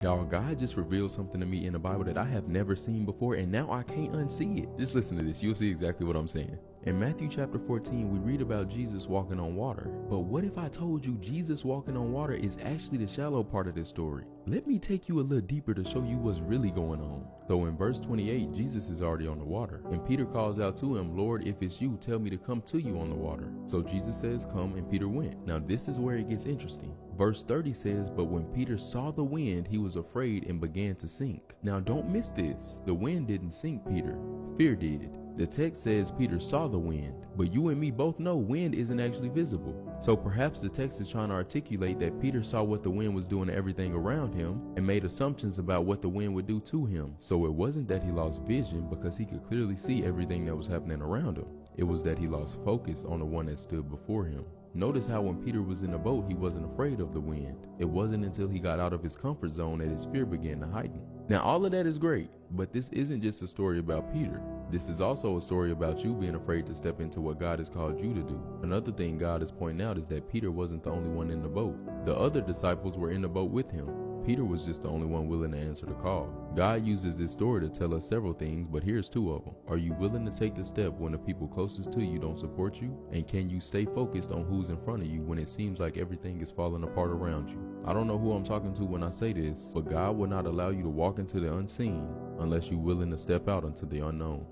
Y'all, God just revealed something to me in the Bible that I have never seen before, and now I can't unsee it. Just listen to this. You'll see exactly what I'm saying. In Matthew chapter 14, we read about Jesus walking on water. But what if I told you Jesus walking on water is actually the shallow part of this story? Let me take you a little deeper to show you what's really going on. So in verse 28, Jesus is already on the water, and Peter calls out to him, "Lord, if it's you, tell me to come to you on the water." So Jesus says, "Come," and Peter went. Now this is where it gets interesting. Verse 30 says, "But when Peter saw the wind, he was afraid and began to sink." Now don't miss this. The wind didn't sink Peter. Fear did. The text says Peter saw the wind, but you and me both know wind isn't actually visible. So perhaps the text is trying to articulate that Peter saw what the wind was doing to everything around him and made assumptions about what the wind would do to him. So it wasn't that he lost vision, because he could clearly see everything that was happening around him. It was that he lost focus on the one that stood before him. Notice how when Peter was in the boat, he wasn't afraid of the wind. It wasn't until he got out of his comfort zone that his fear began to heighten. Now all of that is great, but this isn't just a story about Peter. This is also a story about you being afraid to step into what God has called you to do. Another thing God is pointing out is that Peter wasn't the only one in the boat. The other disciples were in the boat with him. Peter was just the only one willing to answer the call. God uses this story to tell us several things, but here's two of them. Are you willing to take the step when the people closest to you don't support you? And can you stay focused on who's in front of you when it seems like everything is falling apart around you? I don't know who I'm talking to when I say this, but God will not allow you to walk into the unseen unless you're willing to step out into the unknown.